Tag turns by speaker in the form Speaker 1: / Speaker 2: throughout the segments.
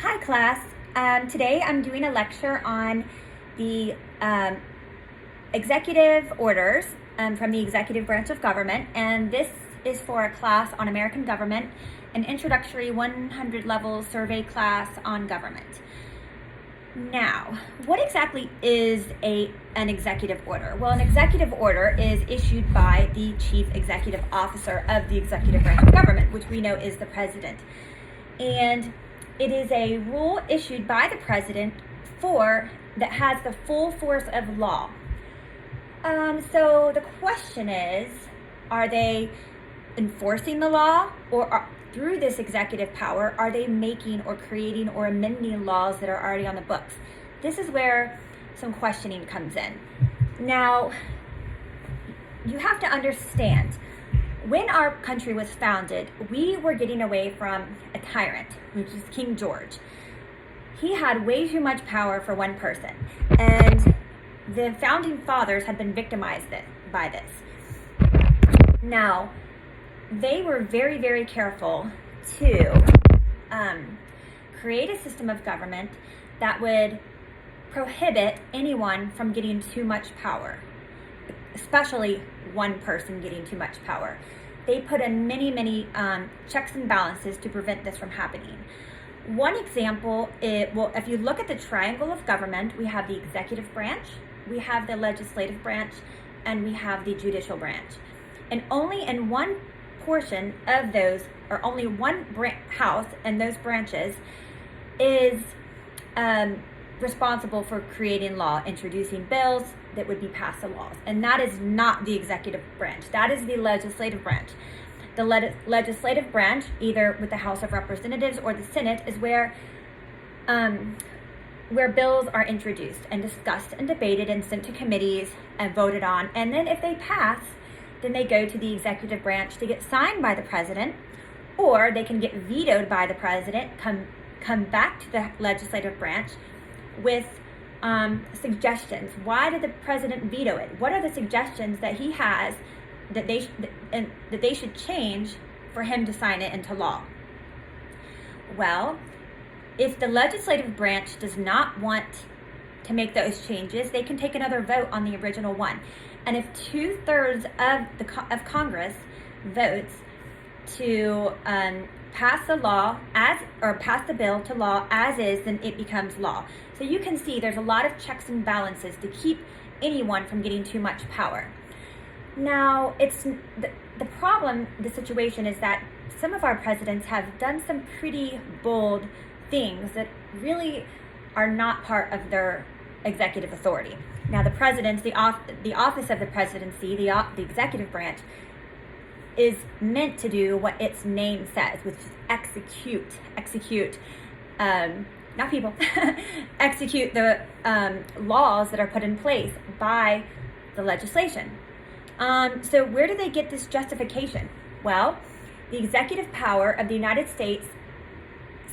Speaker 1: Hi class, today I'm doing a lecture on the executive orders from the executive branch of government, and this is for a class on American government, an introductory 100 level survey class on government. Now, what exactly is an executive order? Well, an executive order is issued by the chief executive officer of the executive branch of government, which we know is the president. And it is a rule issued by the president that has the full force of law. So the question is, are they enforcing the law, or through this executive power, are they making or creating or amending laws that are already on the books? This is where some questioning comes in. Now, you have to understand, when our country was founded, we were getting away from a tyrant, which is King George. He had way too much power for one person, and the founding fathers had been victimized by this. Now, they were very, very careful to create a system of government that would prohibit anyone from getting too much power, especially one person getting too much power. They put in many checks and balances to prevent this from happening. One example, if you look at the triangle of government, we have the executive branch, we have the legislative branch, and we have the judicial branch. And only in one portion of those, or only one house and those branches, is responsible for creating law, introducing bills that would be passed as laws. And that is not the executive branch. That is the legislative branch. The legislative branch, either with the House of Representatives or the Senate, is where bills are introduced and discussed and debated and sent to committees and voted on. And then if they pass, then they go to the executive branch to get signed by the president, or they can get vetoed by the president, come back to the legislative branch with suggestions. Why did the president veto it? What are the suggestions that he has that they should change for him to sign it into law? Well, if the legislative branch does not want to make those changes, they can take another vote on the original one. And if 2/3 of Congress votes to pass the law pass the bill to law as is, then it becomes law. So you can see there's a lot of checks and balances to keep anyone from getting too much power. Now, it's the problem, the situation is that some of our presidents have done some pretty bold things that really are not part of their executive authority. Now, the president's the office of the presidency, the executive branch, is meant to do what its name says, which is execute, not people, execute the laws that are put in place by the legislation. So where do they get this justification? Well, the executive power of the United States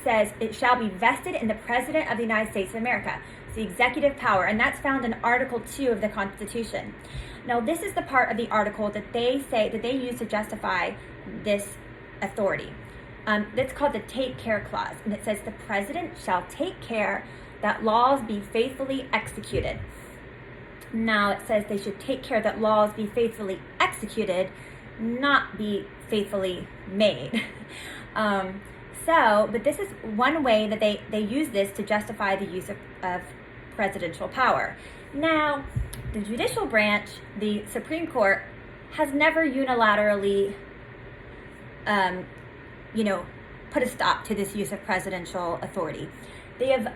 Speaker 1: says it shall be vested in the President of the United States of America. It's the executive power, and that's found in Article 2 of the Constitution. Now, this is the part of the article that they say that they use to justify this authority. That's called the Take Care Clause, and it says the President shall take care that laws be faithfully executed. Now, it says they should take care that laws be faithfully executed, not be faithfully made. But this is one way that they use this to justify the use of presidential power. Now, the judicial branch, the Supreme Court, has never unilaterally, put a stop to this use of presidential authority. They have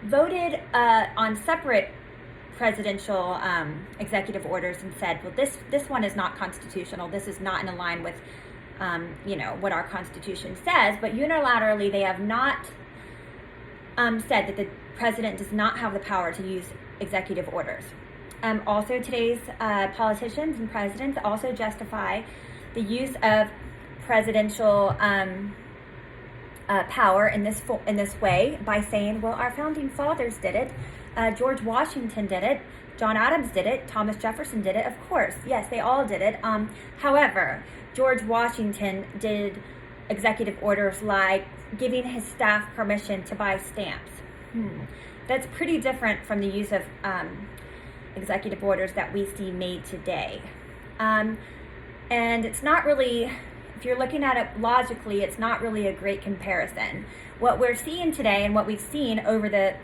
Speaker 1: voted on separate presidential executive orders and said, well, this one is not constitutional. This is not in line with what our Constitution says, but unilaterally they have not said that the president does not have the power to use executive orders. Also, today's politicians and presidents also justify the use of presidential power in this way by saying, well, our founding fathers did it, George Washington did it, John Adams did it, Thomas Jefferson did it. Of course, yes, they all did it. However, George Washington did executive orders like giving his staff permission to buy stamps. That's pretty different from the use of executive orders that we see made today. And it's not really, if you're looking at it logically, it's not really a great comparison. What we're seeing today and what we've seen over the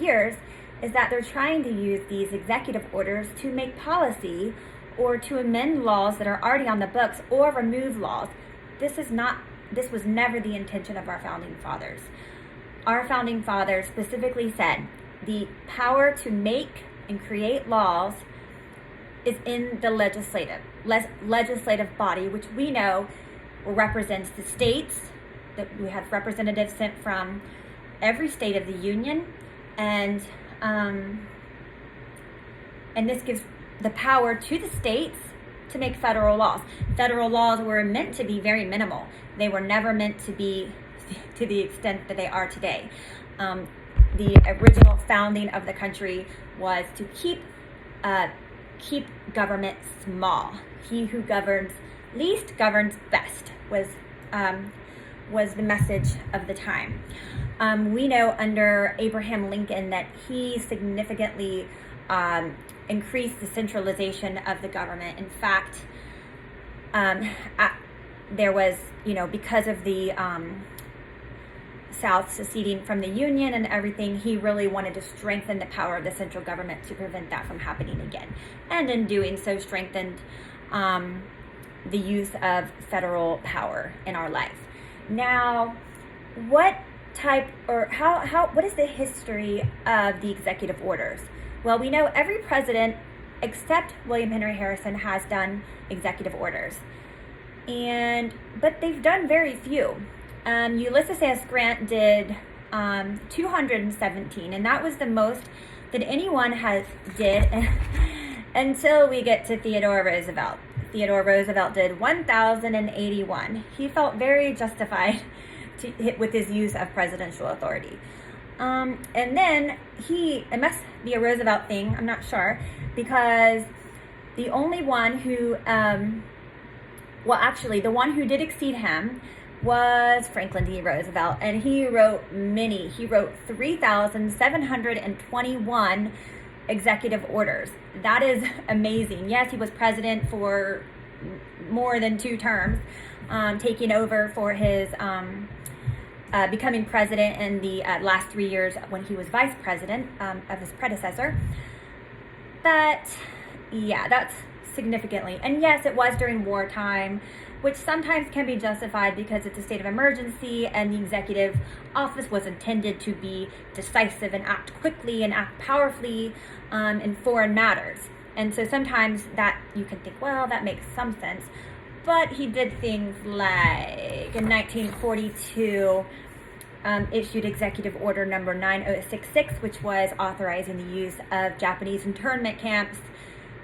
Speaker 1: years is that they're trying to use these executive orders to make policy or to amend laws that are already on the books or remove laws. This was never the intention of our founding fathers. Our founding fathers specifically said the power to make and create laws is in the legislative body, which we know represents the states, that we have representatives sent from every state of the union, and this gives the power to the states to make federal laws. Federal laws were meant to be very minimal. They were never meant to be to the extent that they are today. The original founding of the country was to keep government small. He who governs least governs best was the message of the time. We know under Abraham Lincoln that he significantly increased the centralization of the government. In fact, there was, because of the South seceding from the Union and everything, he really wanted to strengthen the power of the central government to prevent that from happening again. And in doing so, strengthened the use of federal power in our life. Now, what is the history of the executive orders? Well, we know every president except William Henry Harrison has done executive orders, but they've done very few. Ulysses S. Grant did 217, and that was the most that anyone did until we get to Theodore Roosevelt. Theodore Roosevelt did 1,081. He felt very justified with his use of presidential authority. And then it must be a Roosevelt thing, I'm not sure, because the only one who, the one who did exceed him was Franklin D. Roosevelt, and he wrote 3,721 executive orders. That is amazing. Yes, he was president for more than 2 terms, taking over for his becoming president in the last 3 years when he was vice president of his predecessor. But yeah, that's significantly. And yes, it was during wartime, which sometimes can be justified because it's a state of emergency and the executive office was intended to be decisive and act quickly and act powerfully in foreign matters. And so sometimes that you can think, well, that makes some sense. But he did things like in 1942 issued Executive Order number 9066, which was authorizing the use of Japanese internment camps,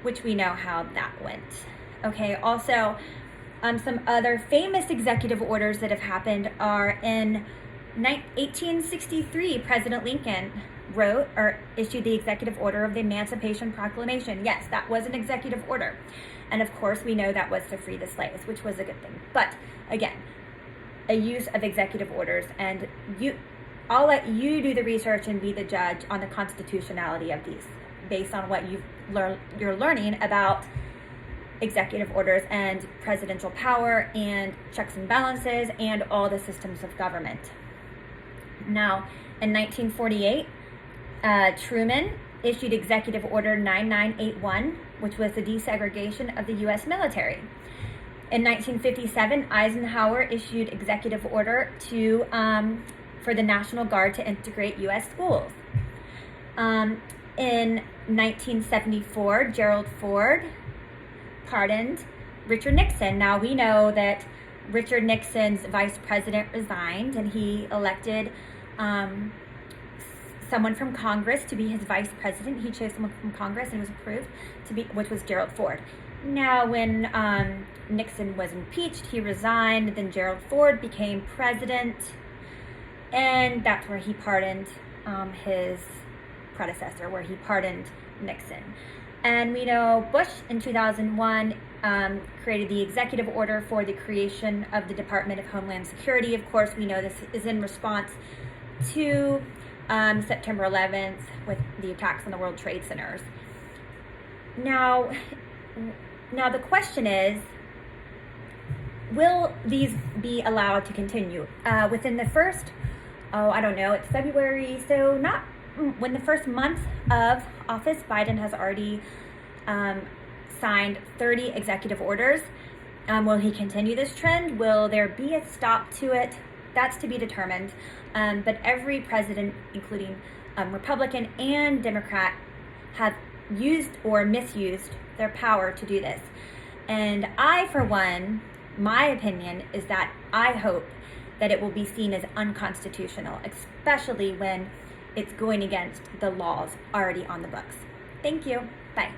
Speaker 1: which we know how that went. Okay, also some other famous executive orders that have happened are in 1863, President Lincoln wrote or issued the Executive Order of the Emancipation Proclamation. Yes, that was an executive order. And of course, we know that was to free the slaves, which was a good thing. But again, a use of executive orders, and I'll let you do the research and be the judge on the constitutionality of these based on what you're learning about executive orders and presidential power and checks and balances and all the systems of government. Now, in 1948, Truman issued Executive Order 9981, which was the desegregation of the U.S. military. In 1957, Eisenhower issued Executive Order for the National Guard to integrate U.S. schools. In 1974, Gerald Ford pardoned Richard Nixon. Now, we know that Richard Nixon's vice president resigned and he elected someone from Congress to be his vice president. He chose someone from Congress and was approved which was Gerald Ford. Now, when Nixon was impeached, he resigned. Then Gerald Ford became president, and that's where he pardoned his predecessor, where he pardoned Nixon. And we know Bush in 2001 created the executive order for the creation of the Department of Homeland Security. Of course, we know this is in response to September 11th with the attacks on the World Trade Centers. Now the question is, will these be allowed to continue within the first, I don't know, it's February, so not when the first month of office. Biden has already signed 30 executive orders. Will he continue this trend? Will there be a stop to it? That's to be determined. But every president, including Republican and Democrat, have used or misused their power to do this. And I, for one, my opinion is that I hope that it will be seen as unconstitutional, especially when it's going against the laws already on the books. Thank you. Bye.